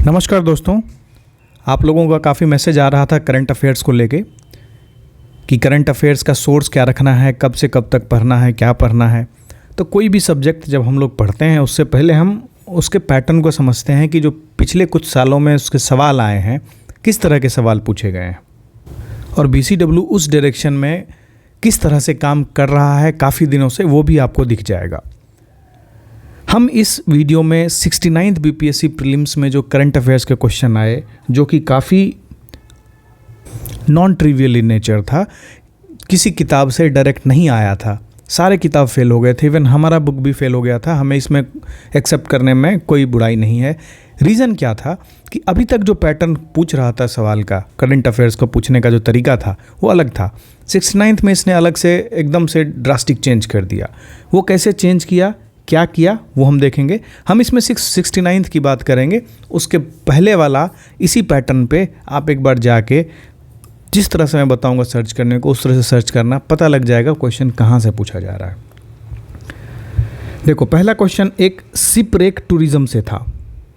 नमस्कार दोस्तों, आप लोगों का काफ़ी मैसेज आ रहा था करंट अफेयर्स को लेके कि करंट अफेयर्स का सोर्स क्या रखना है, कब से कब तक पढ़ना है, क्या पढ़ना है। तो कोई भी सब्जेक्ट जब हम लोग पढ़ते हैं उससे पहले हम उसके पैटर्न को समझते हैं कि जो पिछले कुछ सालों में उसके सवाल आए हैं, किस तरह के सवाल पूछे गए हैं और BCW उस डायरेक्शन में किस तरह से काम कर रहा है काफ़ी दिनों से, वो भी आपको दिख जाएगा। हम इस वीडियो में 69th BPSC प्रीलिम्स में जो करंट अफेयर्स के क्वेश्चन आए, जो कि काफ़ी नॉन ट्रिवियल इन नेचर था, किसी किताब से डायरेक्ट नहीं आया था, सारे किताब फेल हो गए थे, इवन हमारा बुक भी फेल हो गया था। हमें इसमें एक्सेप्ट करने में कोई बुराई नहीं है। रीज़न क्या था कि अभी तक जो पैटर्न पूछ रहा था सवाल का, करंट अफेयर्स को पूछने का जो तरीका था वो अलग था। 69th में इसने अलग से एकदम से ड्रास्टिक चेंज कर दिया। वो कैसे चेंज किया, क्या किया, वो हम देखेंगे। हम इसमें 69th की बात करेंगे। उसके पहले वाला इसी पैटर्न पे आप एक बार जाके जिस तरह से मैं बताऊंगा सर्च करने को, उस तरह से सर्च करना, पता लग जाएगा क्वेश्चन कहाँ से पूछा जा रहा है। देखो, पहला क्वेश्चन एक शिपरेक टूरिज्म से था,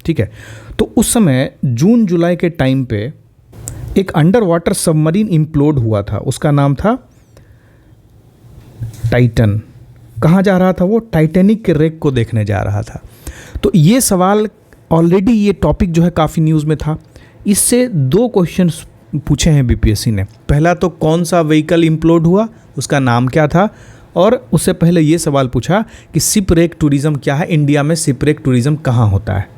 ठीक है। तो उस समय जून जुलाई के टाइम पे एक अंडर वाटर सबमरीन इम्प्लोड हुआ था, उसका नाम था टाइटन। कहाँ जा रहा था वो? टाइटैनिक के रेक को देखने जा रहा था। तो ये सवाल ऑलरेडी, ये टॉपिक जो है काफ़ी न्यूज़ में था। इससे दो क्वेश्चन पूछे हैं BPSC ने। पहला तो कौन सा व्हीकल इम्प्लोड हुआ, उसका नाम क्या था, और उससे पहले ये सवाल पूछा कि शिपरेक टूरिज़्म क्या है, इंडिया में शिपरेक टूरिज़्म कहाँ होता है।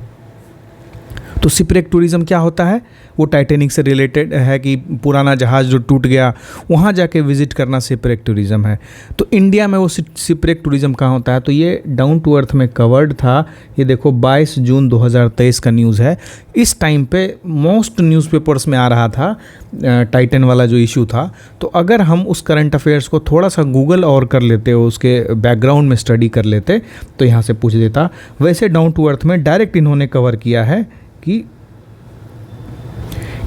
तो शिपरेक टूरिज़्म क्या होता है? वो टाइटैनिक से रिलेटेड है कि पुराना जहाज़ जो टूट गया वहाँ जाके विज़िट करना शिपरेक टूरिज़्म है। तो इंडिया में वो शिपरेक टूरिज़्म कहाँ होता है? तो ये डाउन टू अर्थ में कवर्ड था। ये देखो 22 जून 2023 का न्यूज़ है। इस टाइम पे मोस्ट न्यूज़पेपर्स में आ रहा था टाइटन वाला जो इशू था। तो अगर हम उस करंट अफेयर्स को थोड़ा सा गूगल और कर लेते, उसके बैकग्राउंड में स्टडी कर लेते, तो यहाँ से पूछ देता। वैसे डाउन टू अर्थ में डायरेक्ट इन्होंने कवर किया है कि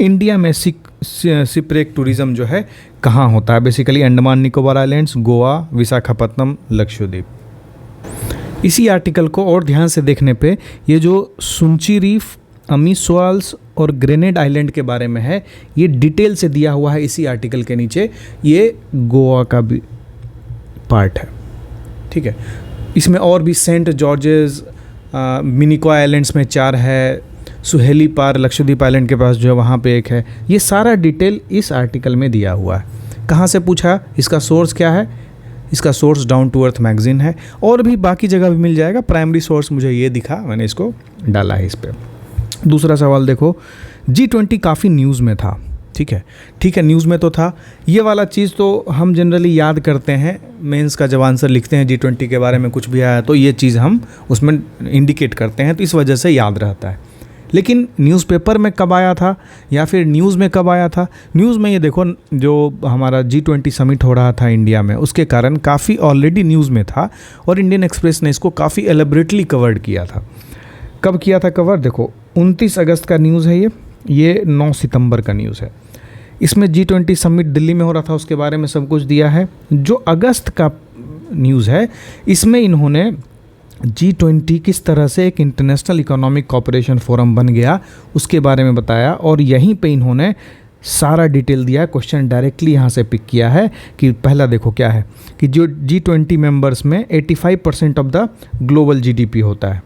इंडिया में शिपरेक टूरिज़्म जो है कहाँ होता है। Basically Andaman Nicobar islands, Goa, Visakhapatnam, Lakshadweep. इसी आर्टिकल को और ध्यान से देखने पे ये जो सुंची रीफ, अमीसोल्स और ग्रेनेड आइलैंड के बारे में है, ये डिटेल से दिया हुआ है इसी आर्टिकल के नीचे। ये गोवा का भी पार्ट है, ठीक है। इसमें और भी सेंट जॉर्जेस, मिनिकॉय आइलैंड्स में 4 है, सुहेली पार लक्षद्वीप आइलैंड के पास जो है वहाँ पे एक है। ये सारा डिटेल इस आर्टिकल में दिया हुआ है। कहाँ से पूछा, इसका सोर्स क्या है? इसका source Down To Earth magazine है, और भी बाकी जगह भी मिल जाएगा। प्राइमरी सोर्स मुझे ये दिखा, मैंने इसको डाला है इस पर। दूसरा सवाल देखो, G20 काफ़ी न्यूज़ में था, ठीक है, न्यूज़ में तो था। ये वाला चीज़ तो हम जनरली याद करते हैं, मेंस का जब आंसर लिखते हैं G20 के बारे में कुछ भी आया तो ये चीज़ हम उसमें इंडिकेट करते हैं, तो इस वजह से याद रहता है। लेकिन न्यूज़पेपर में कब आया था या फिर न्यूज़ में कब आया था? न्यूज़ में ये देखो, जो हमारा G20 समिट हो रहा था इंडिया में, उसके कारण काफ़ी ऑलरेडी न्यूज़ में था और इंडियन एक्सप्रेस ने इसको काफ़ी एलेबरेटली कवर्ड किया था। कब किया था कवर? देखो 29 अगस्त का न्यूज़ है ये 9 सितंबर का न्यूज़ है। इसमें G20 समिट दिल्ली में हो रहा था, उसके बारे में सब कुछ दिया है। जो अगस्त का न्यूज़ है, इसमें इन्होंने G20 किस तरह से एक इंटरनेशनल इकोनॉमिक कोऑपरेशन फोरम बन गया उसके बारे में बताया, और यहीं पे इन्होंने सारा डिटेल दिया। क्वेश्चन डायरेक्टली यहाँ से पिक किया है कि पहला देखो क्या है कि जो G20 मेंबर्स में 85% ऑफ द ग्लोबल GDP होता है।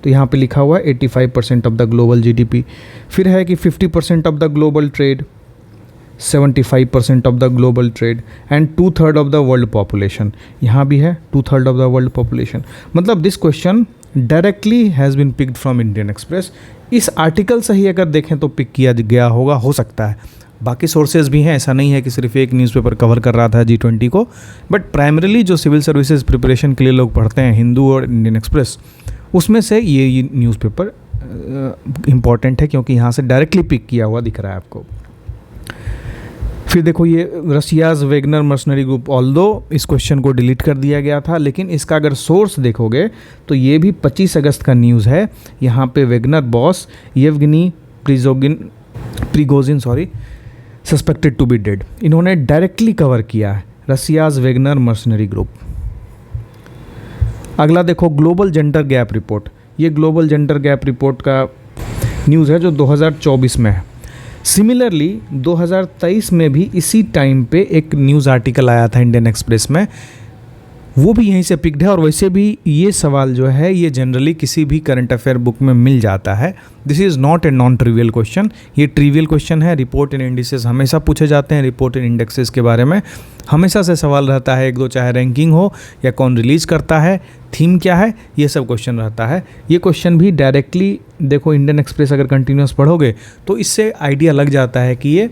तो यहाँ पे लिखा हुआ है 85% ऑफ द ग्लोबल GDP। फिर है कि 50% of the global trade, 75% of the global trade and 2/3 of the world population. यहाँ भी है 2/3 ऑफ द वर्ल्ड पॉपुलेशन। मतलब this question directly has been picked from Indian Express. इस आर्टिकल से ही अगर देखें तो पिक किया गया होगा, हो सकता है। बाकी सोर्सेज भी हैं, ऐसा नहीं है कि सिर्फ एक न्यूज़पेपर कवर कर रहा था G20 को। बट प्राइमरीली जो सिविल सर्विसेज प्रिपरेशन के लिए लोग पढ़ते हैं, हिंदू और इंडियन एक्सप्रेस, उसमें से ये न्यूज़पेपर इम्पॉर्टेंट है क्योंकि यहाँ से डायरेक्टली पिक किया हुआ दिख रहा है आपको। फिर देखो ये Russia's Wagner mercenary group, although इस क्वेश्चन को डिलीट कर दिया गया था, लेकिन इसका अगर सोर्स देखोगे तो ये भी 25 अगस्त का न्यूज़ है। यहाँ पे Wagner boss Yevgeny Prigozhin suspected to be dead, इन्होंने डायरेक्टली कवर किया है रशियाज वेगनर मर्सनरी ग्रुप। अगला देखो ग्लोबल जेंडर गैप रिपोर्ट। ये ग्लोबल जेंडर गैप रिपोर्ट का न्यूज़ है जो 2024 में है। सिमिलरली 2023 में भी इसी टाइम पे एक न्यूज़ आर्टिकल आया था इंडियन एक्सप्रेस में, वो भी यहीं से पिक्ड है। और वैसे भी ये सवाल जो है ये जनरली किसी भी करंट अफेयर बुक में मिल जाता है। This is not a non trivial question, ये ट्रिवियल क्वेश्चन है। रिपोर्ट इन इंडिसेस हमेशा पूछे जाते हैं, रिपोर्ट इन इंडेक्सेस के बारे में हमेशा से सवाल रहता है, एक दो, चाहे रैंकिंग हो या कौन रिलीज़ करता है, थीम क्या है, ये सब क्वेश्चन रहता है। ये क्वेश्चन भी डायरेक्टली देखो इंडियन एक्सप्रेस अगर कंटिन्यूस पढ़ोगे तो इससे आइडिया लग जाता है कि ये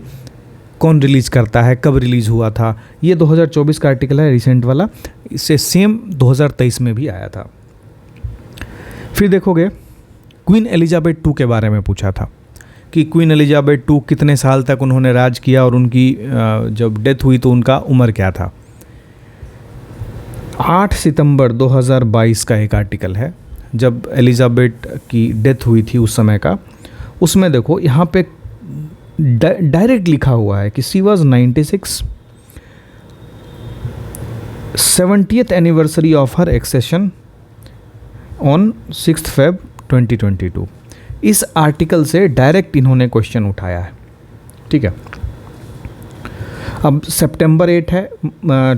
कौन रिलीज़ करता है, कब रिलीज़ हुआ था। ये 2024 का आर्टिकल है रिसेंट वाला, इससे सेम 2023 में भी आया था। फिर देखोगे क्वीन एलिजाबेथ II के बारे में पूछा था कि क्वीन एलिजाबेथ II कितने साल तक उन्होंने राज किया और उनकी जब डेथ हुई तो उनका उम्र क्या था। 8 सितंबर 2022 का एक आर्टिकल है जब एलिजाबेथ की डेथ हुई थी उस समय का। उसमें देखो यहाँ पे डायरेक्ट लिखा हुआ है कि she was 96, 70th anniversary of her accession on 6 Feb 2022। इस आर्टिकल से डायरेक्ट इन्होंने क्वेश्चन उठाया है, ठीक है। अब सितंबर 8 है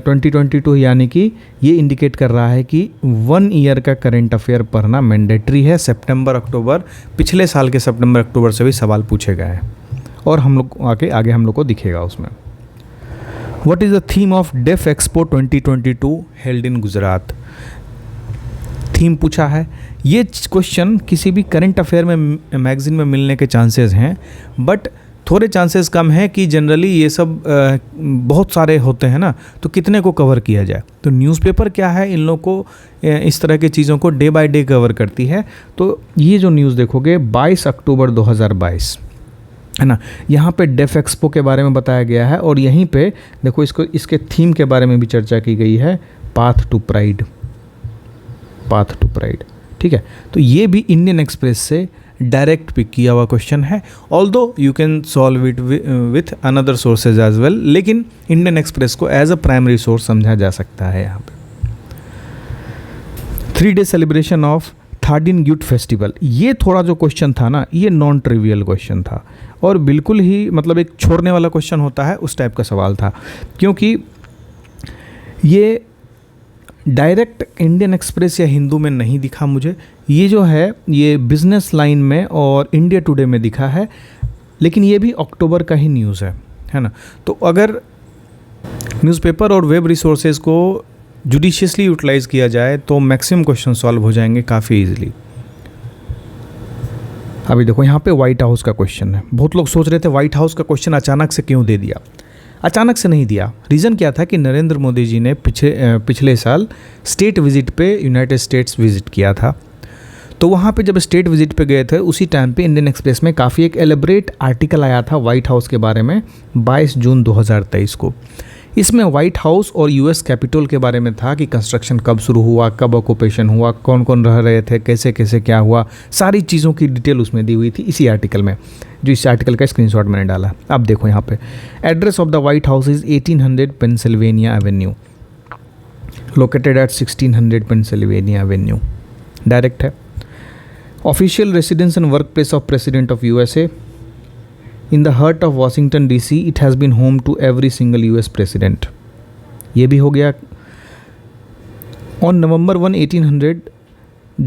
2022, यानी कि ये इंडिकेट कर रहा है कि 1 ईयर का करंट अफेयर पढ़ना मैंडेटरी है। सितंबर अक्टूबर, पिछले साल के सितंबर अक्टूबर से भी सवाल पूछे गए हैं और हम लोग आगे हम लोग को दिखेगा उसमें। What is the theme of Deaf Expo 2022 held in Gujarat. Theme पूछा है। ये क्वेश्चन किसी भी करंट अफेयर में मैगजीन में मिलने के चांसेस हैं, बट थोड़े चांसेस कम है कि जनरली ये सब बहुत सारे होते हैं ना, तो कितने को कवर किया जाए। तो न्यूज़पेपर क्या है, इन लोग को इस तरह की चीज़ों को डे बाय डे कवर करती है। तो ये जो न्यूज़ देखोगे 22 अक्टूबर 2022 है ना, यहाँ पे डेफ एक्सपो के बारे में बताया गया है और यहीं पे देखो इसके थीम के बारे में भी चर्चा की गई है, path to pride, path to pride, ठीक है। तो ये भी इंडियन एक्सप्रेस से डायरेक्ट पिक किया हुआ क्वेश्चन है, although you can solve it with another sources as well, लेकिन इंडियन एक्सप्रेस को एज अ प्राइमरी सोर्स समझा जा सकता है। यहाँ पे 3 day celebration of Thadingyut festival, ये थोड़ा जो क्वेश्चन था ना, ये नॉन ट्रिवियल क्वेश्चन था और बिल्कुल ही मतलब एक छोड़ने वाला क्वेश्चन होता है उस टाइप का सवाल था, क्योंकि ये डायरेक्ट इंडियन एक्सप्रेस या हिंदू में नहीं दिखा मुझे। ये जो है ये बिजनेस लाइन में और इंडिया टुडे में दिखा है, लेकिन ये भी अक्टूबर का ही न्यूज़ है ना। तो अगर न्यूज़पेपर और वेब रिसोर्सेज को जुडिशियसली यूटिलाइज़ किया जाए तो मैक्सिमम क्वेश्चन सॉल्व हो जाएंगे काफ़ी इजीली। अभी देखो यहाँ पे व्हाइट हाउस का क्वेश्चन है। बहुत लोग सोच रहे थे व्हाइट हाउस का क्वेश्चन अचानक से क्यों दे दिया। अचानक से नहीं दिया, रीज़न क्या था कि नरेंद्र मोदी जी ने पिछले साल स्टेट विजिट पे यूनाइटेड स्टेट्स विजिट किया था। तो वहाँ पे जब स्टेट विजिट पे गए थे उसी टाइम पे इंडियन एक्सप्रेस में काफ़ी एक एलेबरेट आर्टिकल आया था व्हाइट हाउस के बारे में 22 जून 2023 को। इसमें व्हाइट हाउस और यूएस कैपिटल के बारे में था कि कंस्ट्रक्शन कब शुरू हुआ, कब ऑक्यूपेशन हुआ, कौन कौन रह रहे थे, कैसे कैसे क्या हुआ, सारी चीज़ों की डिटेल उसमें दी हुई थी इसी आर्टिकल में, जो इस आर्टिकल का स्क्रीनशॉट मैंने डाला। अब देखो यहाँ पे address of the White House is 1800 Pennsylvania Avenue, located at 1600 Pennsylvania Avenue, direct है। Official residence and work place of president of USA in the heart of Washington DC, it has been home to every single US president. ये भी हो गया। On November 1, 1800,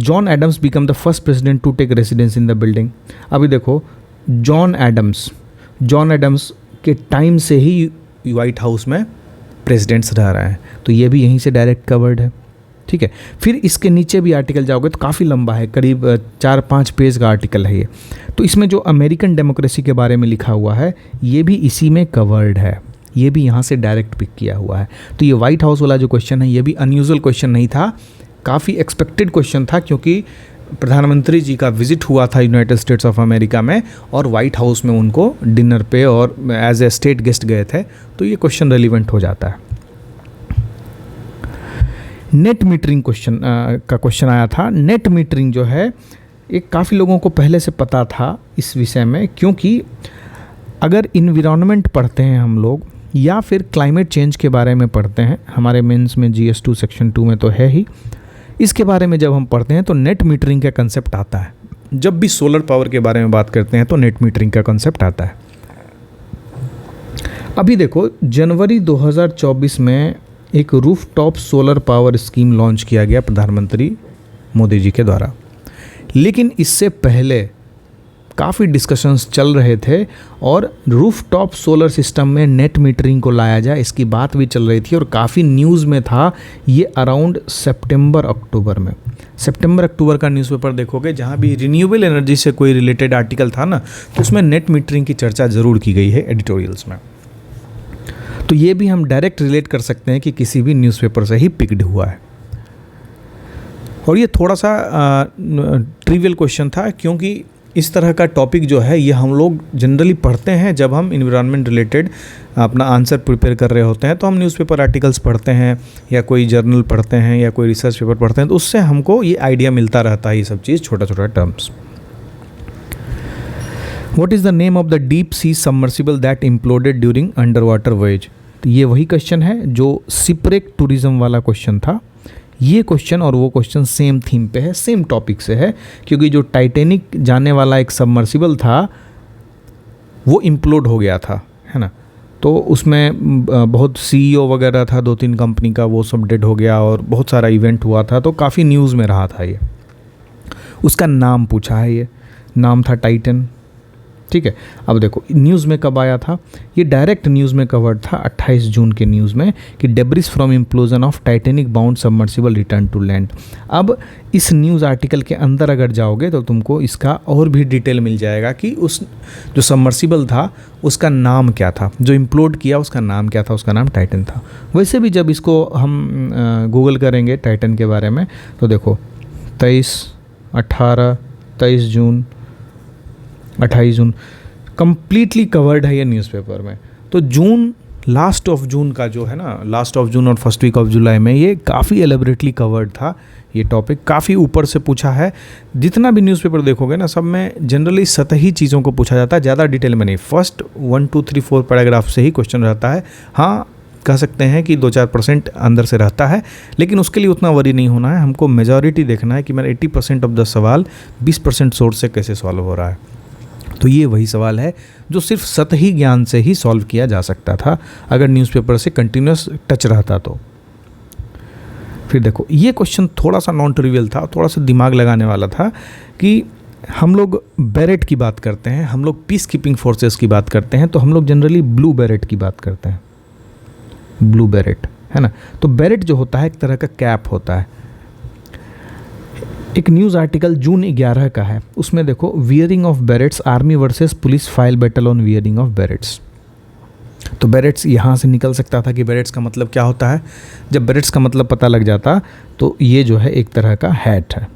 John Adams became the first president to take residence in the building. अभी देखो John Adams के time से ही white house में presidents रह रहे हैं, तो ये भी यहीं से डायरेक्ट कवर्ड है, ठीक है। फिर इसके नीचे भी आर्टिकल जाओगे तो काफ़ी लंबा है, करीब 4-5 पेज का आर्टिकल है ये। तो इसमें जो अमेरिकन डेमोक्रेसी के बारे में लिखा हुआ है ये भी इसी में कवर्ड है, ये भी यहाँ से डायरेक्ट पिक किया हुआ है। तो ये व्हाइट हाउस वाला जो क्वेश्चन है ये भी अनयूजुअल क्वेश्चन नहीं था, काफ़ी एक्सपेक्टेड क्वेश्चन था, क्योंकि प्रधानमंत्री जी का विजिट हुआ था यूनाइटेड स्टेट्स ऑफ अमेरिका में और व्हाइट हाउस में उनको डिनर पे और एज ए स्टेट गेस्ट गए थे, तो ये क्वेश्चन रेलिवेंट हो जाता है। नेट मीटरिंग का क्वेश्चन आया था। नेट मीटरिंग जो है एक काफ़ी लोगों को पहले से पता था इस विषय में, क्योंकि अगर इन्वायरमेंट पढ़ते हैं हम लोग या फिर क्लाइमेट चेंज के बारे में पढ़ते हैं, हमारे मेंस में GS 2 सेक्शन 2 में तो है ही, इसके बारे में जब हम पढ़ते हैं तो नेट मीटरिंग का कंसेप्ट आता है। जब भी सोलर पावर के बारे में बात करते हैं तो नेट मीटरिंग का कॉन्सेप्ट आता है। अभी देखो, जनवरी 2024 में एक rooftop solar power scheme launch किया गया प्रधानमंत्री मोदी जी के द्वारा, लेकिन इससे पहले काफ़ी डिस्कशंस चल रहे थे और रूफटॉप सोलर सिस्टम में नेट मीटरिंग को लाया जाए, इसकी बात भी चल रही थी और काफ़ी न्यूज़ में था ये अराउंड सितंबर अक्टूबर में। सितंबर अक्टूबर का न्यूज़पेपर देखोगे, जहाँ भी रिन्यूएबल एनर्जी से कोई रिलेटेड आर्टिकल था ना, तो उसमें नेट मीटरिंग की चर्चा ज़रूर की गई है एडिटोरियल्स में। तो ये भी हम डायरेक्ट रिलेट कर सकते हैं कि किसी भी न्यूज़पेपर से ही पिक्ड हुआ है। और ये थोड़ा सा ट्रिवियल क्वेश्चन था, क्योंकि इस तरह का टॉपिक जो है ये हम लोग जनरली पढ़ते हैं जब हम इन्वायरमेंट रिलेटेड अपना आंसर प्रिपेयर कर रहे होते हैं, तो हम न्यूज़पेपर आर्टिकल्स पढ़ते हैं या कोई जर्नल पढ़ते हैं या कोई रिसर्च पेपर पढ़ते हैं, तो उससे हमको ये आइडिया मिलता रहता है, ये सब चीज़ छोटा छोटा terms. What is the name of the deep sea submersible that imploded during under water voyage? तो ये वही क्वेश्चन है जो शिपरेक टूरिज्म वाला क्वेश्चन था। ये क्वेश्चन और वो क्वेश्चन सेम थीम पे है, सेम टॉपिक से है, क्योंकि जो टाइटैनिक जाने वाला एक सबमर्सिबल था वो इम्प्लोड हो गया था, है ना। तो उसमें बहुत सीईओ वगैरह था 2-3 कंपनी का, वो सब डेड हो गया और बहुत सारा इवेंट हुआ था, तो काफ़ी न्यूज़ में रहा था ये। उसका नाम पूछा है, ये नाम था टाइटन, ठीक है। अब देखो न्यूज़ में कब आया था, ये डायरेक्ट न्यूज़ में कवर्ड था 28 जून के न्यूज़ में कि debris from implosion of Titanic bound submersible return to land. अब इस न्यूज़ आर्टिकल के अंदर अगर जाओगे तो तुमको इसका और भी डिटेल मिल जाएगा कि उस जो सबमर्सिबल था उसका नाम क्या था, जो इम्प्लोड किया उसका नाम क्या था, उसका नाम टाइटन था। वैसे भी जब इसको हम गूगल करेंगे टाइटन के बारे में तो देखो 23 जून 28 जून कम्प्लीटली कवर्ड है ये न्यूज़पेपर में। तो जून, लास्ट ऑफ जून का जो है ना, लास्ट ऑफ जून और फर्स्ट वीक ऑफ जुलाई में ये काफ़ी एलेबरेटली कवर्ड था। ये टॉपिक काफ़ी ऊपर से पूछा है। जितना भी न्यूज़पेपर देखोगे ना, सब में जनरली सतही चीज़ों को पूछा जाता है, ज़्यादा डिटेल में नहीं। फर्स्ट 1, 2, 3, 4 पैराग्राफ से ही क्वेश्चन रहता है। हाँ, कह सकते हैं कि 2-4% अंदर से रहता है, लेकिन उसके लिए उतना वरी नहीं होना है। हमको मेजॉरिटी देखना है कि मेरा 80% ऑफ द सवाल 20% सोर्स से कैसे सॉल्व हो रहा है। तो ये वही सवाल है जो सिर्फ सतही ज्ञान से ही सॉल्व किया जा सकता था अगर न्यूज़पेपर से कंटिन्यूस टच रहता तो। फिर देखो ये क्वेश्चन थोड़ा सा नॉन ट्रिवियल था, थोड़ा सा दिमाग लगाने वाला था कि हम लोग बैरेट की बात करते हैं, हम लोग पीस कीपिंग फोर्सेस की बात करते हैं, तो हम लोग जनरली ब्लू बैरेट की बात करते हैं, ब्लू बैरेट, है ना। तो बैरेट जो होता है एक तरह का कैप होता है। एक न्यूज़ आर्टिकल जून 11 का है, उसमें देखो wearing of berets, army versus police file battle on wearing of berets. तो बैरेट्स यहाँ से निकल सकता था कि बैरेट्स का मतलब क्या होता है। जब बैरेट्स का मतलब पता लग जाता तो ये जो है एक तरह का हैट है।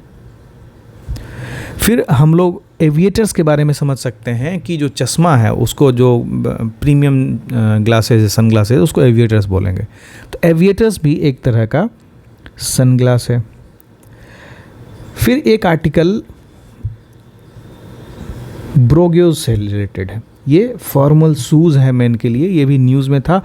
फिर हम लोग एविएटर्स के बारे में समझ सकते हैं कि जो चश्मा है उसको, जो प्रीमियम ग्लासेस, सन ग्लासेस, उसको एविएटर्स बोलेंगे। तो एविएटर्स भी एक तरह का सन ग्लास है। फिर एक आर्टिकल ब्रोग्योज से रिलेटेड है, ये फॉर्मल शूज़ है मेन के लिए, ये भी न्यूज़ में था।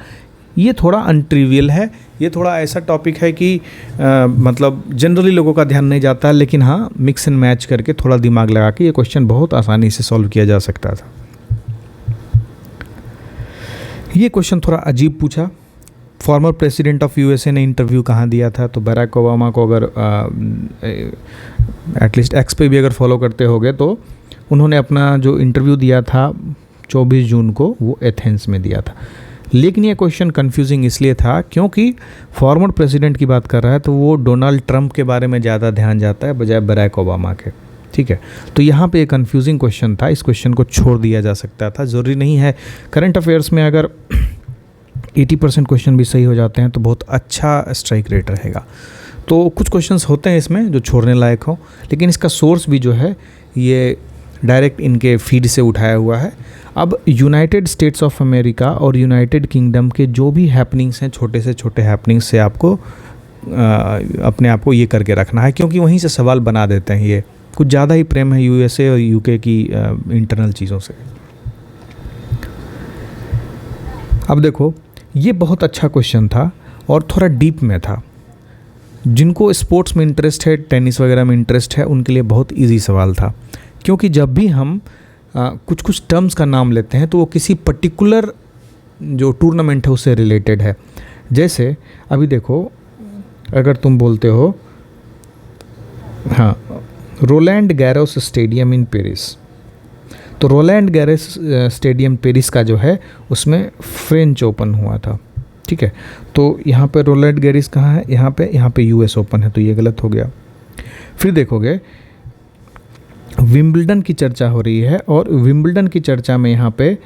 ये थोड़ा अनट्रिवियल है, ये थोड़ा ऐसा टॉपिक है कि मतलब जनरली लोगों का ध्यान नहीं जाता, लेकिन हाँ मिक्स एंड मैच करके थोड़ा दिमाग लगा के ये क्वेश्चन बहुत आसानी से सॉल्व किया जा सकता था। ये क्वेश्चन थोड़ा अजीब पूछा। फॉर्मर प्रेसिडेंट ऑफ यूएसए ने इंटरव्यू कहाँ दिया था, तो बराक ओबामा को अगर एटलीस्ट एक्स पे भी अगर फॉलो करते होगे तो उन्होंने अपना जो इंटरव्यू दिया था 24 जून को वो एथेंस में दिया था। लेकिन ये क्वेश्चन कंफ्यूजिंग इसलिए था क्योंकि फॉर्मर प्रेसिडेंट की बात कर रहा है तो वो डोनाल्ड ट्रंप के बारे में ज़्यादा ध्यान जाता है बजाय बराक ओबामा के, ठीक है। तो यहाँ पे एक कंफ्यूजिंग क्वेश्चन था, इस क्वेश्चन को छोड़ दिया जा सकता था। ज़रूरी नहीं है, करंट अफेयर्स में अगर 80% क्वेश्चन भी सही हो जाते हैं तो बहुत अच्छा स्ट्राइक रेट रहेगा। तो कुछ क्वेश्चंस होते हैं इसमें जो छोड़ने लायक हो, लेकिन इसका सोर्स भी जो है ये डायरेक्ट इनके फीड से उठाया हुआ है। अब यूनाइटेड स्टेट्स ऑफ अमेरिका और यूनाइटेड किंगडम के जो भी हैपनिंग्स हैं, छोटे से छोटे हैपनिंग्स से आपको अपने आप को ये करके रखना है, क्योंकि वहीं से सवाल बना देते हैं। ये कुछ ज़्यादा ही प्रेम है यूएसए और यूके की इंटरनल चीज़ों से। अब देखो ये बहुत अच्छा क्वेश्चन था और थोड़ा डीप में था। जिनको स्पोर्ट्स में इंटरेस्ट है, टेनिस वगैरह में इंटरेस्ट है, उनके लिए बहुत इजी सवाल था। क्योंकि जब भी हम कुछ कुछ टर्म्स का नाम लेते हैं तो वो किसी पर्टिकुलर जो टूर्नामेंट है उससे रिलेटेड है। जैसे अभी देखो, अगर तुम बोलते हो हाँ Rowland Garros stadium in Paris, तो रोलैंड गैरोस स्टेडियम पेरिस का जो है उसमें फ्रेंच ओपन हुआ था, ठीक है। तो यहाँ पे रोलैंड गैरिस कहाँ है, यहाँ पे यूएस ओपन है, तो ये गलत हो गया। फिर देखोगे विंबलडन की चर्चा हो रही है और विंबलडन की चर्चा में यहाँ पे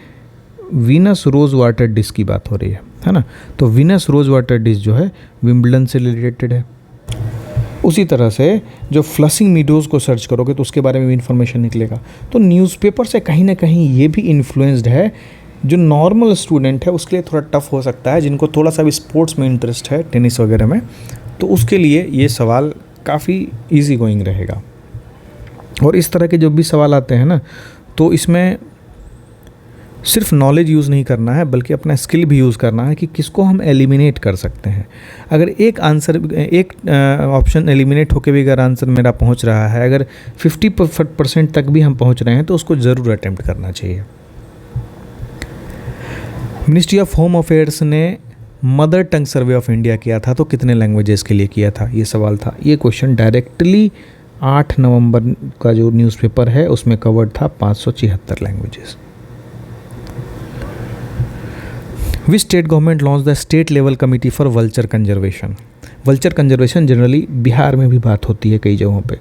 वीनस रोज़ वाटर डिश की बात हो रही है ना। तो वीनस रोज़ वाटर डिश जो है विंबलडन से रिलेटेड है। उसी तरह से जो फ्लशिंग मीडोज़ को सर्च करोगे तो उसके बारे में भी इन्फॉर्मेशन निकलेगा। तो न्यूज़पेपर से कहीं ना कहीं ये भी इन्फ्लुएंस्ड है। जो नॉर्मल स्टूडेंट है उसके लिए थोड़ा टफ हो सकता है, जिनको थोड़ा सा भी स्पोर्ट्स में इंटरेस्ट है, टेनिस वगैरह में, तो उसके लिए ये सवाल काफ़ी इजी गोइंग रहेगा। और इस तरह के जो भी सवाल आते हैं ना, तो इसमें सिर्फ नॉलेज यूज़ नहीं करना है बल्कि अपना स्किल भी यूज़ करना है कि किसको हम एलिमिनेट कर सकते हैं। अगर एक ऑप्शन एलिमिनेट होकर भी अगर आंसर मेरा पहुंच रहा है, अगर 50% तक भी हम पहुंच रहे हैं तो उसको ज़रूर अटेम्प्ट करना चाहिए। मिनिस्ट्री ऑफ होम अफेयर्स ने mother tongue survey of India किया था, तो कितने लैंग्वेजेस के लिए किया था, ये सवाल था। ये क्वेश्चन डायरेक्टली 8 नवंबर का जो न्यूज़पेपर है उसमें कवर्ड था 576 languages. Which state government launch the state level committee for vulture conservation. Vulture conservation generally Bihar में भी बात होती है कई जगहों पे,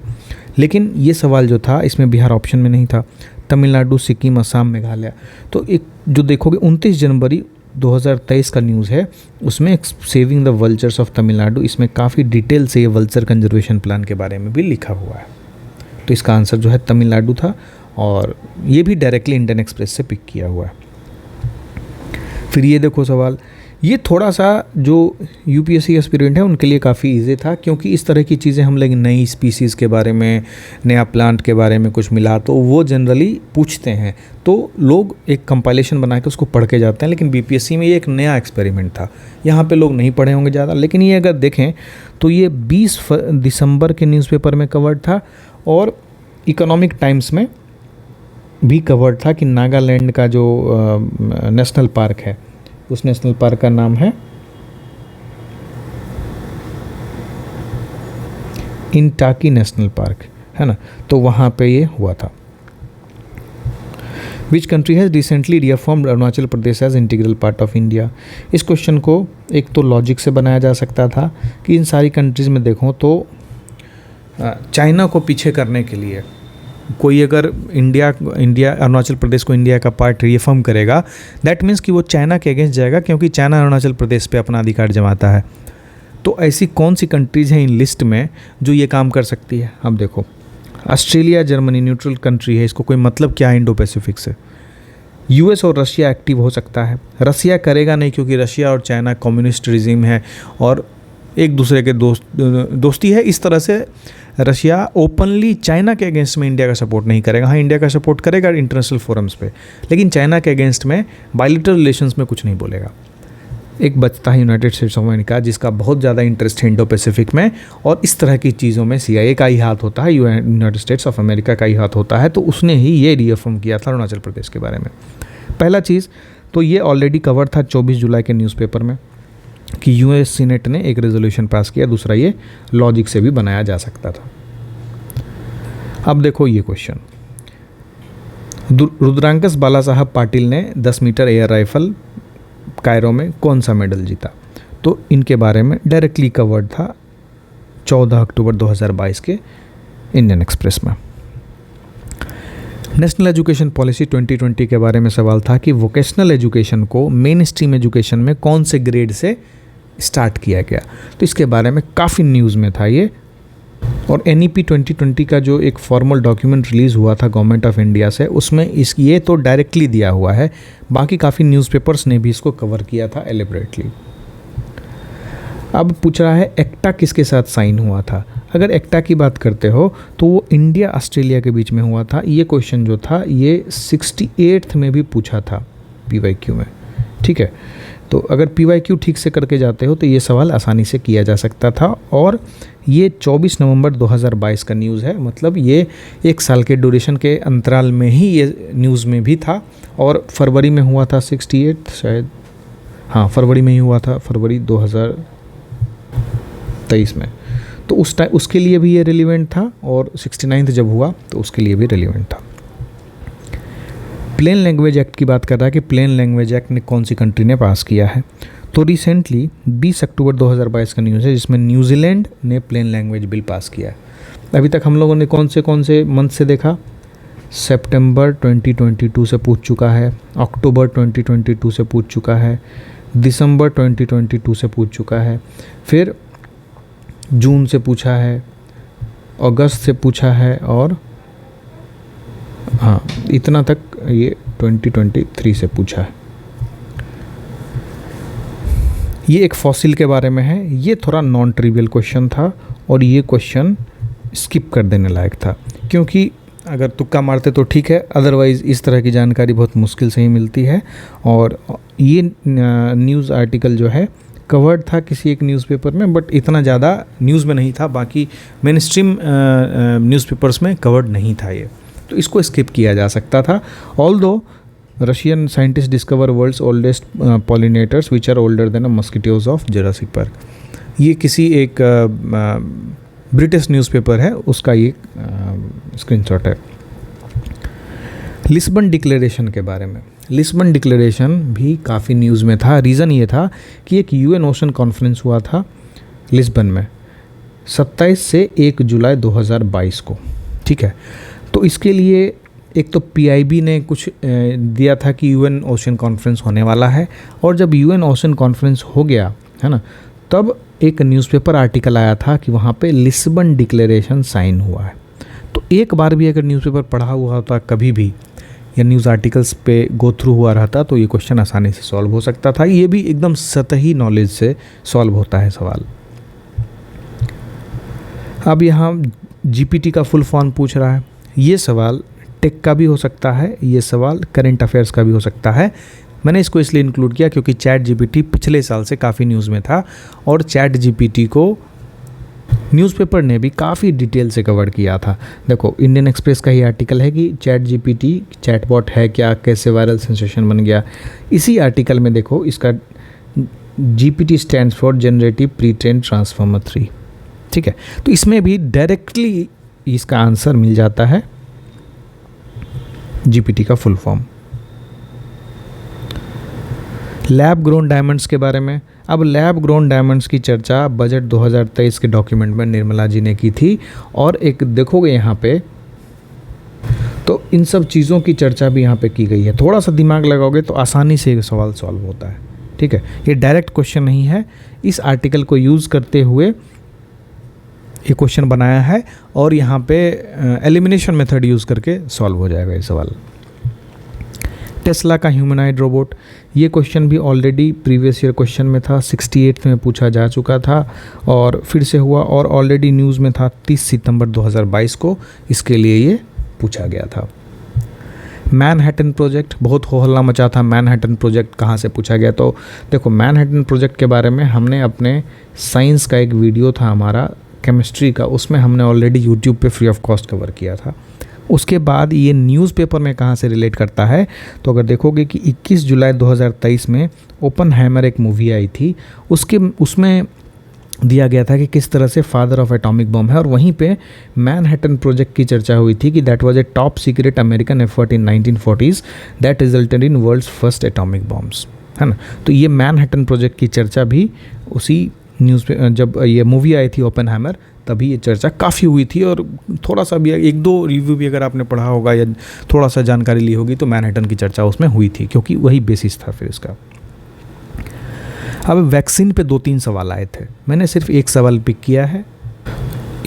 लेकिन ये सवाल जो था इसमें बिहार ऑप्शन में नहीं था। तमिलनाडु, सिक्किम, असम, मेघालय। तो एक जो देखोगे 29 जनवरी 2023 का न्यूज़ है, उसमें saving the vultures of Tamil Nadu, इसमें काफ़ी डिटेल से ये वल्चर कंजर्वेशन प्लान के बारे में भी लिखा हुआ है। तो इसका आंसर जो है तमिलनाडु था और ये भी डायरेक्टली इंडियन एक्सप्रेस से पिक किया हुआ है। फिर ये देखो सवाल, ये थोड़ा सा जो यूपीएससी एस्पिरेंट है उनके लिए काफ़ी इजी था, क्योंकि इस तरह की चीज़ें हम लोग नई स्पीसीज़ के बारे में, नया प्लांट के बारे में कुछ मिला तो वो जनरली पूछते हैं, तो लोग एक कंपाइलेशन बना के उसको पढ़ के जाते हैं। लेकिन बीपीएससी में ये एक नया एक्सपेरिमेंट था, यहाँ पे लोग नहीं पढ़े होंगे ज़्यादा, लेकिन ये अगर देखें तो ये 20 दिसंबर के न्यूज़पेपर में कवर्ड था और इकोनॉमिक टाइम्स में भी कवर्ड था कि नागालैंड का जो नेशनल पार्क है, उस नेशनल पार्क का नाम है इंटाकी नेशनल पार्क, है ना। तो वहाँ पे ये हुआ था। Which country has recently reaffirmed Arunachal Pradesh as integral part of India. इस क्वेश्चन को एक तो लॉजिक से बनाया जा सकता था कि इन सारी कंट्रीज़ में देखो तो चाइना को पीछे करने के लिए कोई अगर इंडिया अरुणाचल प्रदेश को इंडिया का पार्ट रिफॉर्म करेगा, दैट मीन्स कि वो चाइना के अगेंस्ट जाएगा, क्योंकि चाइना अरुणाचल प्रदेश पे अपना अधिकार जमाता है। तो ऐसी कौन सी कंट्रीज़ हैं इन लिस्ट में जो ये काम कर सकती है। अब देखो, ऑस्ट्रेलिया, जर्मनी न्यूट्रल कंट्री है, इसको कोई मतलब क्या है इंडो पैसिफिक से। यूएस और रशिया एक्टिव हो सकता है, रशिया करेगा नहीं क्योंकि रशिया और चाइना कम्युनिस्ट रिजीम है और एक दूसरे के दोस्ती है। इस तरह से रशिया ओपनली चाइना के अगेंस्ट में इंडिया का सपोर्ट नहीं करेगा। हाँ, इंडिया का सपोर्ट करेगा इंटरनेशनल फोरम्स पे, लेकिन चाइना के अगेंस्ट में बायलैटरल रिलेशंस में कुछ नहीं बोलेगा। एक बचता है यूनाइटेड स्टेट्स ऑफ अमेरिका, जिसका बहुत ज़्यादा इंटरेस्ट है इंडो पैसिफिक में, और इस तरह की चीज़ों में CIA का ही हाथ होता है, यूनाइटेड स्टेट्स ऑफ अमेरिका का ही हाथ होता है। तो उसने ही ये रिअफर्म किया था अरुणाचल प्रदेश के बारे में। पहला चीज़ तो ये ऑलरेडी कवर था 24 जुलाई के न्यूज़पेपर में कि US सीनेट ने एक रेजोल्यूशन पास किया। दूसरा, ये लॉजिक से भी बनाया जा सकता था। अब देखो ये क्वेश्चन, रुद्रांकस बाला साहब पाटिल ने 10 मीटर एयर राइफल कायरो में कौन सा मेडल जीता। तो इनके बारे में डायरेक्टली कवर्ड था 14 अक्टूबर 2022 के इंडियन एक्सप्रेस में। नेशनल एजुकेशन पॉलिसी 2020 के बारे में सवाल था कि वोकेशनल एजुकेशन को मेन स्ट्रीम एजुकेशन में कौन से ग्रेड से स्टार्ट किया गया। तो इसके बारे में काफ़ी न्यूज़ में था ये। और NEP 2020 का जो एक फॉर्मल डॉक्यूमेंट रिलीज़ हुआ था गवर्नमेंट ऑफ इंडिया से, उसमें ये तो डायरेक्टली दिया हुआ है, बाकी काफ़ी न्यूज़पेपर्स ने भी इसको कवर किया था एलिबरेटली। अब पूछ रहा है एक्टा किसके साथ साइन हुआ था। अगर एक्टा की बात करते हो तो वो इंडिया ऑस्ट्रेलिया के बीच में हुआ था। ये क्वेश्चन जो था ये 68th में भी पूछा था PYQ में, ठीक है। तो अगर PYQ ठीक से करके जाते हो तो ये सवाल आसानी से किया जा सकता था। और ये 24 नवंबर 2022 का न्यूज़ है, मतलब ये 1 साल के ड्यूरेशन के अंतराल में ही ये न्यूज़ में भी था। और फरवरी में हुआ था 68 शायद, हाँ फरवरी में ही हुआ था, फरवरी 2023 में। तो उस टाइम उसके लिए भी ये रिलेवेंट था, और 69 जब हुआ तो उसके लिए भी रिलेवेंट था। प्लेन लैंग्वेज एक्ट की बात कर रहा है कि प्लेन लैंग्वेज एक्ट ने कौन सी कंट्री ने पास किया है। तो रिसेंटली 20 अक्टूबर 2022 का न्यूज़ है, जिसमें न्यूजीलैंड ने प्लेन लैंग्वेज बिल पास किया है। अभी तक हम लोगों ने कौन से मंथ से देखा, सितंबर 2022 से पूछ चुका है, अक्टूबर 2022 से पूछ चुका है, दिसंबर 2022 से पूछ चुका है, फिर जून से पूछा है, अगस्त से पूछा है, और हाँ इतना तक ये 2023 से पूछा है। ये एक फॉसिल के बारे में है। ये थोड़ा नॉन ट्रिवियल क्वेश्चन था, और ये क्वेश्चन स्किप कर देने लायक था, क्योंकि अगर तुक्का मारते तो ठीक है, अदरवाइज़ इस तरह की जानकारी बहुत मुश्किल से ही मिलती है। और ये न्यूज़ आर्टिकल जो है कवर्ड था किसी एक न्यूज़पेपर में, बट इतना ज़्यादा न्यूज़ में नहीं था, बाकी मेन स्ट्रीम न्यूज़पेपर्स में कवर्ड नहीं था ये, तो इसको स्किप किया जा सकता था। Although Russian scientist discover world's oldest pollinators which are older than mosquitoes of Jurassic Park. ये किसी एक ब्रिटिश न्यूज़पेपर है, उसका ये स्क्रीनशॉट है। लिस्बन डिक्लेरेशन के बारे में, लिस्बन डिक्लेरेशन भी काफ़ी न्यूज़ में था। रीज़न ये था कि एक यूएन ओशन कॉन्फ्रेंस हुआ था लिस्बन में 27 से 1 जुलाई 2022 को, ठीक है। तो इसके लिए एक तो पीआईबी ने कुछ दिया था कि यूएन ओशन कॉन्फ्रेंस होने वाला है, और जब यूएन ओशन कॉन्फ्रेंस हो गया है ना, तब एक न्यूज़पेपर आर्टिकल आया था कि वहाँ पे लिस्बन डिक्लेरेशन साइन हुआ है। तो एक बार भी अगर न्यूज़पेपर पढ़ा हुआ होता कभी भी, या न्यूज़ आर्टिकल्स पे गो थ्रू हुआ रहता, तो ये क्वेश्चन आसानी से सॉल्व हो सकता था। ये भी एकदम सतही नॉलेज से सॉल्व होता है सवाल। अब यहाँ जीपीटी का फुल फॉर्म पूछ रहा है। ये सवाल टेक का भी हो सकता है, ये सवाल करंट अफेयर्स का भी हो सकता है। मैंने इसको इसलिए इंक्लूड किया क्योंकि चैट जीपीटी पिछले साल से काफ़ी न्यूज़ में था, और चैट जीपीटी को न्यूज़पेपर ने भी काफ़ी डिटेल से कवर किया था। देखो इंडियन एक्सप्रेस का ही आर्टिकल है कि चैट जीपीटी चैटबॉट है क्या, कैसे वायरल सेंसेशन बन गया। इसी आर्टिकल में देखो इसका GPT stands for generative pre train transformer 3, ठीक है। तो इसमें भी डायरेक्टली इसका आंसर मिल जाता है, जीपीटी का full form. Lab grown diamonds के बारे में, अब लैब ग्रोन डायमंड्स की चर्चा बजट 2023 के डॉक्यूमेंट में निर्मला जी ने की थी, और एक देखोगे यहाँ पे तो इन सब चीज़ों की चर्चा भी यहाँ पे की गई है। थोड़ा सा दिमाग लगाओगे तो आसानी से ये सवाल सॉल्व होता है, ठीक है। ये डायरेक्ट क्वेश्चन नहीं है, इस आर्टिकल को यूज़ करते हुए ये क्वेश्चन बनाया है, और यहाँ पे एलिमिनेशन मेथड यूज़ करके सॉल्व हो जाएगा ये सवाल। टेस्ला का ह्यूमनॉइड रोबोट, ये क्वेश्चन भी ऑलरेडी प्रीवियस ईयर क्वेश्चन में था, 68 में पूछा जा चुका था, और फिर से हुआ, और ऑलरेडी न्यूज़ में था 30 सितंबर 2022 को, इसके लिए ये पूछा गया था। मैनहट्टन प्रोजेक्ट, बहुत हो हल्ला मचा था। मैनहट्टन प्रोजेक्ट कहाँ से पूछा गया, तो देखो मैनहट्टन प्रोजेक्ट के बारे में हमने अपने साइंस का एक वीडियो था हमारा केमिस्ट्री का, उसमें हमने ऑलरेडी यूट्यूब पे फ्री ऑफ कॉस्ट कवर किया था। उसके बाद ये न्यूज़पेपर में कहाँ से रिलेट करता है, तो अगर देखोगे कि 21 जुलाई 2023 में ओपनहाइमर एक मूवी आई थी, उसमें दिया गया था कि किस तरह से फादर ऑफ एटॉमिक बम है, और वहीं पे मैनहट्टन प्रोजेक्ट की चर्चा हुई थी कि that was a top secret American effort in 1940s that resulted in world's first atomic bombs, है ना। तो ये मैनहट्टन प्रोजेक्ट की चर्चा भी उसी न्यूज़ पे, जब ये मूवी आई थी ओपनहाइमर, तभी ये चर्चा काफ़ी हुई थी। और थोड़ा सा भी एक दो रिव्यू भी अगर आपने पढ़ा होगा या थोड़ा सा जानकारी ली होगी तो मैनहट्टन की चर्चा उसमें हुई थी, क्योंकि वही बेसिस था फिर इसका। अब वैक्सीन पे 2-3 सवाल आए थे, मैंने सिर्फ एक सवाल पिक किया है।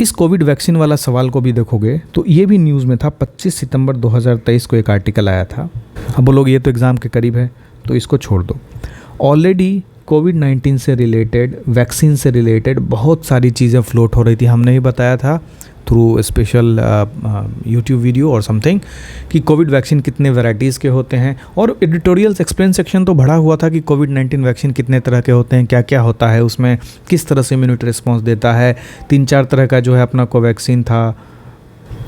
इस कोविड वैक्सीन वाला सवाल को भी देखोगे तो ये भी न्यूज़ में था, 25 सितंबर 2023 को एक आर्टिकल आया था। अब बोलोगे ये तो एग्ज़ाम के करीब है तो इसको छोड़ दो। ऑलरेडी कोविड-19 से रिलेटेड, वैक्सीन से रिलेटेड बहुत सारी चीज़ें फ्लोट हो रही थी। हमने ही बताया था थ्रू स्पेशल यूट्यूब वीडियो और समथिंग कि कोविड वैक्सीन कितने वैराइटीज़ के होते हैं, और एडिटोरियल्स एक्सप्लेन सेक्शन तो भरा हुआ था कि कोविड-19 वैक्सीन कितने तरह के होते हैं, क्या क्या होता है उसमें, किस तरह से इम्यूनिटी रिस्पॉन्स देता है। 3-4 तरह का जो है अपना कोवैक्सीन था,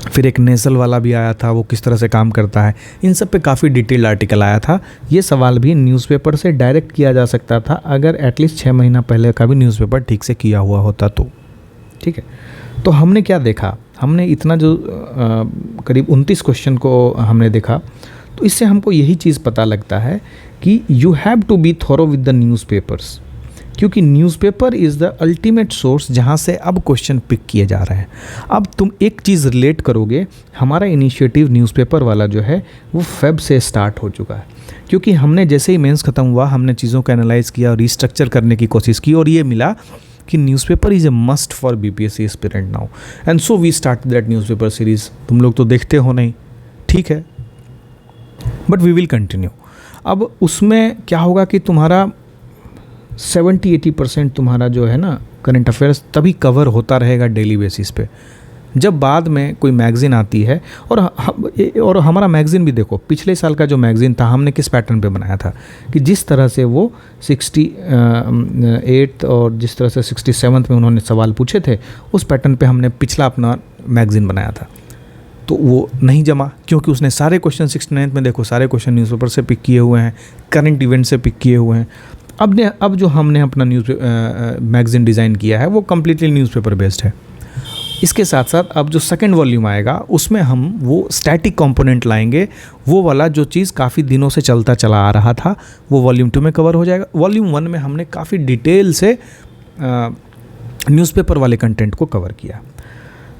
फिर एक नेसल वाला भी आया था, वो किस तरह से काम करता है। इन सब पे काफ़ी डिटेल्ड आर्टिकल आया था। ये सवाल भी न्यूज़पेपर से डायरेक्ट किया जा सकता था अगर एटलीस्ट 6 महीना पहले का भी न्यूज़पेपर ठीक से किया हुआ होता तो। ठीक है, तो हमने क्या देखा, हमने इतना जो करीब 29 क्वेश्चन को हमने देखा, तो इससे हमको यही चीज़ पता लगता है कि you have to be thorough with the newspapers, क्योंकि newspaper is the ultimate source जहाँ से अब क्वेश्चन पिक किए जा रहे हैं। अब तुम एक चीज़ रिलेट करोगे, हमारा इनिशिएटिव न्यूज़पेपर वाला जो है वो फेब से स्टार्ट हो चुका है, क्योंकि हमने जैसे ही मेंस ख़त्म हुआ हमने चीज़ों को एनालाइज़ किया और रिस्ट्रक्चर करने की कोशिश की, और ये मिला कि newspaper is a must for BPSC aspirant now, and so we start that newspaper series. तुम लोग तो देखते हो नहीं, ठीक है, बट वी विल कंटिन्यू। अब उसमें क्या होगा कि तुम्हारा 70-80% तुम्हारा जो है ना करंट अफेयर्स तभी कवर होता रहेगा डेली बेसिस पे। जब बाद में कोई मैगज़ीन आती है, और हमारा मैगज़ीन भी देखो, पिछले साल का जो मैगज़ीन था हमने किस पैटर्न पे बनाया था कि जिस तरह से वो 68 और जिस तरह से 67 में उन्होंने सवाल पूछे थे, उस पैटर्न पे हमने पिछला अपना मैगज़ीन बनाया था। तो वो नहीं जमा, क्योंकि उसने सारे क्वेश्चन 69 में देखो सारे क्वेश्चन न्यूज़पेपर से पिक किए हुए हैं, करंट इवेंट से पिक किए हुए हैं। अब जो हमने अपना मैगज़ीन डिज़ाइन किया है वो कम्प्लीटली न्यूज़पेपर बेस्ड है। इसके साथ साथ अब जो सेकंड वॉल्यूम आएगा उसमें हम वो स्टैटिक कंपोनेंट लाएंगे, वो वाला जो चीज़ काफ़ी दिनों से चलता चला आ रहा था वो वॉल्यूम 2 में कवर हो जाएगा। वॉल्यूम 1 में हमने काफ़ी डिटेल से न्यूज़पेपर वाले कंटेंट को कवर किया।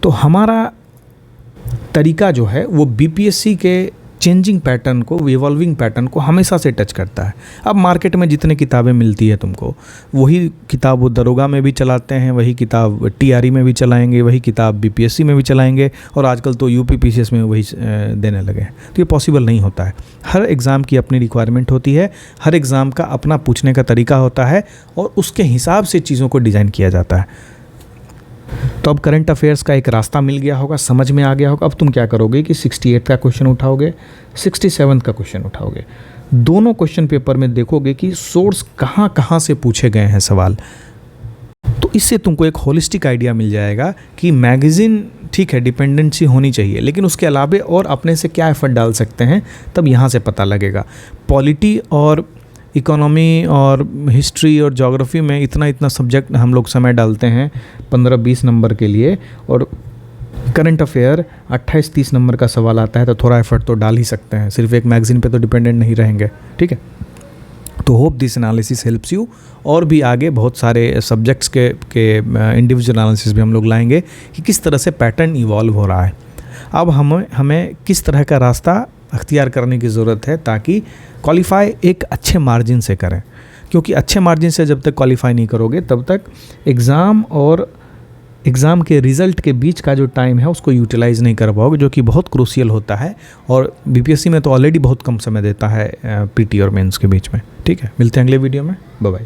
तो हमारा तरीका जो है वो बीपीएससी के चेंजिंग पैटर्न को, इवॉल्विंग पैटर्न को हमेशा से टच करता है। अब मार्केट में जितने किताबें मिलती है तुमको, वही किताब वो दरोगा में भी चलाते हैं, वही किताब टीआरई में भी चलाएंगे, वही किताब बीपीएससी में भी चलाएंगे, और आजकल तो यूपी पीसीएस में वही देने लगे हैं। तो ये पॉसिबल नहीं होता है। हर एग्ज़ाम की अपनी रिक्वायरमेंट होती है, हर एग्ज़ाम का अपना पूछने का तरीका होता है, और उसके हिसाब से चीज़ों को डिज़ाइन किया जाता है। तो अब करंट अफेयर्स का एक रास्ता मिल गया होगा, समझ में आ गया होगा। अब तुम क्या करोगे कि 68 का क्वेश्चन उठाओगे, 67 का क्वेश्चन उठाओगे, दोनों क्वेश्चन पेपर में देखोगे कि सोर्स कहाँ कहाँ से पूछे गए हैं सवाल। तो इससे तुमको एक होलिस्टिक आइडिया मिल जाएगा कि मैगज़ीन ठीक है डिपेंडेंसी होनी चाहिए, लेकिन उसके अलावा और अपने से क्या एफर्ट डाल सकते हैं, तब यहाँ से पता लगेगा। पॉलिटी और इकोनॉमी और हिस्ट्री और ज्योग्राफी में इतना सब्जेक्ट हम लोग समय डालते हैं 15-20 नंबर के लिए, और करंट अफेयर 28-30 नंबर का सवाल आता है, तो थोड़ा एफर्ट तो डाल ही सकते हैं, सिर्फ एक मैगज़ीन पे तो डिपेंडेंट नहीं रहेंगे। ठीक है, तो hope this analysis helps you. और भी आगे बहुत सारे सब्जेक्ट्स के इंडिविजुअल एनालिसिस भी हम लोग लाएंगे कि किस तरह से पैटर्न इवॉल्व हो रहा है। अब हमें किस तरह का रास्ता अख्तियार करने की ज़रूरत है ताकि क्वालिफाई एक अच्छे मार्जिन से करें, क्योंकि अच्छे मार्जिन से जब तक क्वालिफाई नहीं करोगे तब तक एग्ज़ाम और एग्ज़ाम के रिज़ल्ट के बीच का जो टाइम है उसको यूटिलाइज़ नहीं कर पाओगे, जो कि बहुत क्रूशियल होता है। और बीपीएससी में तो ऑलरेडी बहुत कम समय देता है पीटी और मेंस के बीच में। ठीक है, मिलते हैं अगले वीडियो में, बाय बाय।